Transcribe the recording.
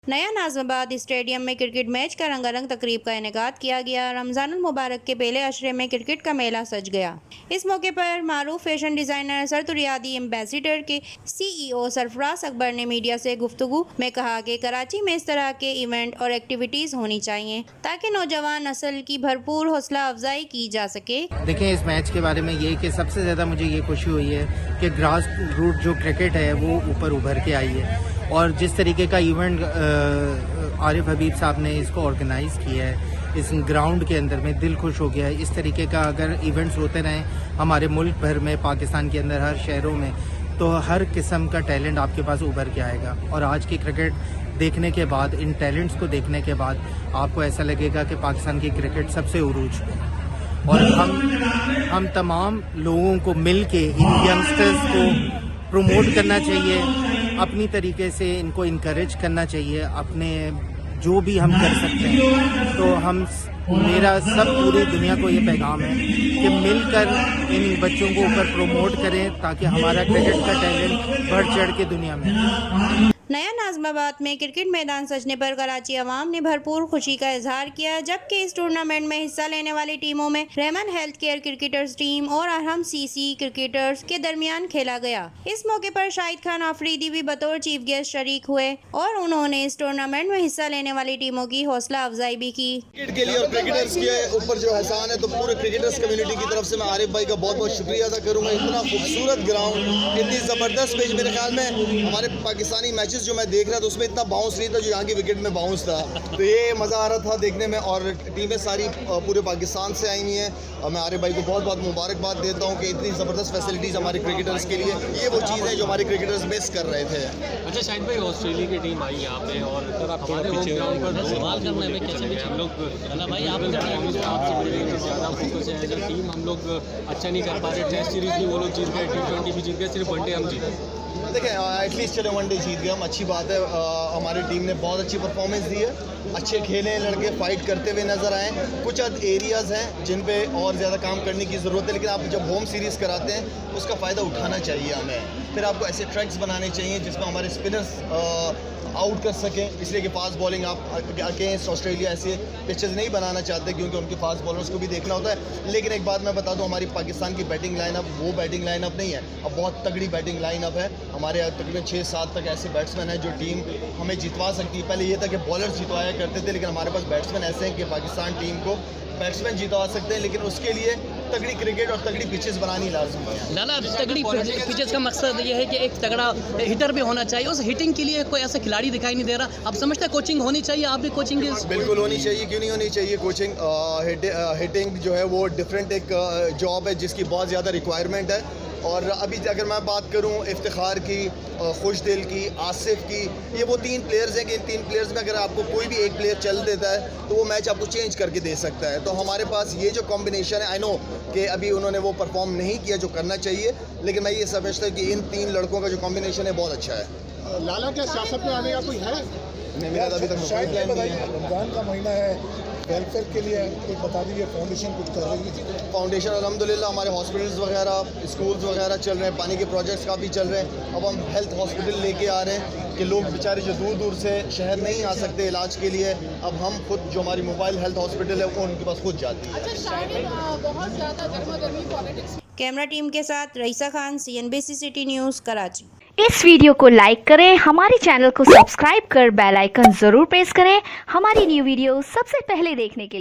नया नाज़िमाबाद स्टेडियम में cricket match का रंगारंग तकरीब का इनेकाद किया गया। रमज़ानुल मुबारक के पहले अशरे में क्रिकेट का मेला सज गया। इस मौके पर मारूफ फैशन डिज़ाइनर सरतुरियादी एम्बेसडर के CEO सरफराज अकबर ने मीडिया से गुफ्तगू में कहा कि कराची में इस तरह के इवेंट और एक्टिविटीज़ होनी चाहिए ताकि नौजवान नस्ल की भरपूर हौसला अफजाई की जा सके। देखें, इस मैच के बारे में ये कि सबसे ज़्यादा मुझे ये खुशी हुई है कि ग्रास रूट जो क्रिकेट है वो ऊपर उभर के आई है और जिस तरीके का इवेंट आरिफ हबीब साहब ने इसको ऑर्गेनाइज़ किया है इस ग्राउंड के अंदर में दिल खुश हो गया है। इस तरीके का अगर इवेंट्स होते रहें हमारे मुल्क भर में, पाकिस्तान के अंदर हर शहरों में, तो हर किस्म का टैलेंट आपके पास उभर के आएगा। और आज की क्रिकेट देखने के बाद, इन टैलेंट्स को देखने के बाद आपको ऐसा लगेगा कि पाकिस्तान की क्रिकेट सबसे उरूज पे और हम तमाम लोगों को मिल के इन यंगस्टर्स को प्रमोट करना चाहिए, अपनी तरीके से इनको इनकरेज करना चाहिए, अपने जो भी हम कर सकते हैं। तो मेरा सब पूरी दुनिया को ये पैगाम है कि मिलकर इन बच्चों को ऊपर प्रमोट करें ताकि हमारा क्रिकेट का टैलेंट बढ़ चढ़ के दुनिया में। नया नाज़िमाबाद में क्रिकेट मैदान सजने पर कराची अवाम ने भरपूर खुशी का इजहार किया, जबकि इस टूर्नामेंट में हिस्सा लेने वाली टीमों में Rahman health care cricketers team और अरहम CC क्रिकेटर्स के दरमियान खेला गया। इस मौके पर शाहिद खान आफरीदी भी बतौर चीफ गेस्ट शरीक हुए और उन्होंने इस टूर्नामेंट में हिस्सा लेने वाली टीमों की हौसला अफजाई भी की। क्रिकेट के लिए और क्रिकेटर्स के ऊपर जो एहसान है, तो पूरे क्रिकेटर्स कम्युनिटी की तरफ से मैं आरिफ भाई का बहुत बहुत शुक्रिया अदा करूँगा। इतना खूबसूरत ग्राउंड, इतनी ज़बरदस्त पिच, मेरे ख्याल में हमारे पाकिस्तानी मैचेस जो मैं देख रहा था उसमें इतना बाउंस नहीं था जो यहाँ की विकेट में बाउंस था। तो ये मज़ा आ रहा था देखने में और टीमें सारी पूरे पाकिस्तान से आई हुई हैं और मैं आरिफ भाई को बहुत बहुत मुबारकबाद देता हूँ कि इतनी ज़बरदस्त फैसिलिटीज़ हमारे क्रिकेटर्स के लिए, ये वो चीज़ है जो हमारे क्रिकेटर्स मिस कर रहे थे। अच्छा शाहिद भाई, ऑस्ट्रेलिया की टीम आई यहाँ पे और हमारे होम ग्राउंड पर सवाल करने में कैसे हम लोग ज़्यादा फोकस है एज अ टीम, हम लोग अच्छा नहीं कर पा रहे। टेस्ट सीरीज भी वो लोग जीत गए, T20 भी जीत गए, सिर्फ वनडे हम जीते। देखिए, एटलीस्ट चलो वनडे जीत गए हम, अच्छी बात है। हमारी टीम ने बहुत अच्छी परफॉर्मेंस दी है, अच्छे खेले, लड़के फाइट करते हुए नज़र आए। कुछ एरियाज़ हैं जिन पे और ज़्यादा काम करने की ज़रूरत है, लेकिन आप जब होम सीरीज़ कराते हैं उसका फ़ायदा उठाना चाहिए हमें। फिर आपको ऐसे ट्रैक्स बनाने चाहिए जिसमें हमारे स्पिनर्स आउट कर सकें, इसलिए कि फास्ट बॉलिंग आप अगेंस्ट ऑस्ट्रेलिया ऐसे पिचेस नहीं बनाना चाहते क्योंकि उनके फास्ट बॉलर्स को भी देखना होता है। लेकिन एक बात मैं बता दूं, हमारी पाकिस्तान की बैटिंग लाइनअप वो बैटिंग लाइनअप नहीं है, अब बहुत तगड़ी बैटिंग लाइनअप है। हमारे तकरीबन 6-7 तक ऐसे बैट्समैन हैं जो टीम हमें जितवा सकती है। पहले ये था कि बॉलर्स जितवाया करते थे, लेकिन हमारे पास बैट्समैन ऐसे हैं कि पाकिस्तान टीम को बैट्समैन जितवा सकते हैं, लेकिन उसके लिए तगड़ी क्रिकेट और तगड़ी पिचेस बनानी लाजमी है। लाला, तगड़ी पिचेस का मकसद ये है कि एक तगड़ा हिटर भी होना चाहिए। उस हिटिंग के लिए कोई ऐसा खिलाड़ी दिखाई नहीं दे रहा। आप समझते हैं कोचिंग होनी चाहिए? आप भी कोचिंग बिल्कुल होनी चाहिए, क्यों नहीं होनी चाहिए कोचिंग। हिटिंग जो है वो डिफरेंट एक जॉब है जिसकी बहुत ज़्यादा रिक्वायरमेंट है। और अभी अगर मैं बात करूं इफ्तिखार की, खुशदिल की, आसिफ की, ये वो 3 प्लेयर्स हैं कि इन 3 प्लेयर्स में अगर आपको कोई भी एक प्लेयर चल देता है तो वो मैच आपको चेंज करके दे सकता है। तो हमारे पास ये जो कॉम्बिनेशन है, आई नो कि अभी उन्होंने वो परफॉर्म नहीं किया जो करना चाहिए, लेकिन मैं ये समझता हूँ कि इन 3 लड़कों का जो कॉम्बिनेशन है बहुत अच्छा है। लाला, क्या सियासत में आने का कोई है? नहीं, मेरा अभी तक रमज़ान का महीना है, वेलफेयर के लिए कोई बता दीजिए, फाउंडेशन कुछ कर रही है? फाउंडेशन अल्हम्दुलिल्लाह हमारे हॉस्पिटल्स वगैरह, स्कूल्स वगैरह चल रहे हैं, पानी के प्रोजेक्ट्स काफ़ी चल रहे हैं। अब हम हेल्थ हॉस्पिटल लेके आ रहे हैं कि लोग बेचारे जो दूर दूर से शहर नहीं आ सकते इलाज के लिए, अब हम खुद जो हमारी मोबाइल हेल्थ हॉस्पिटल है वो उनके पास खुद जाती है। बहुत ज़्यादा गर्मा-गर्मी पॉलिटिक्स। कैमरा टीम के साथ Raisa Khan, CNBC city news, Karachi. इस वीडियो को लाइक करें, हमारे चैनल को सब्सक्राइब कर बेल आइकन जरूर प्रेस करें हमारी न्यू वीडियो सबसे पहले देखने के लिए।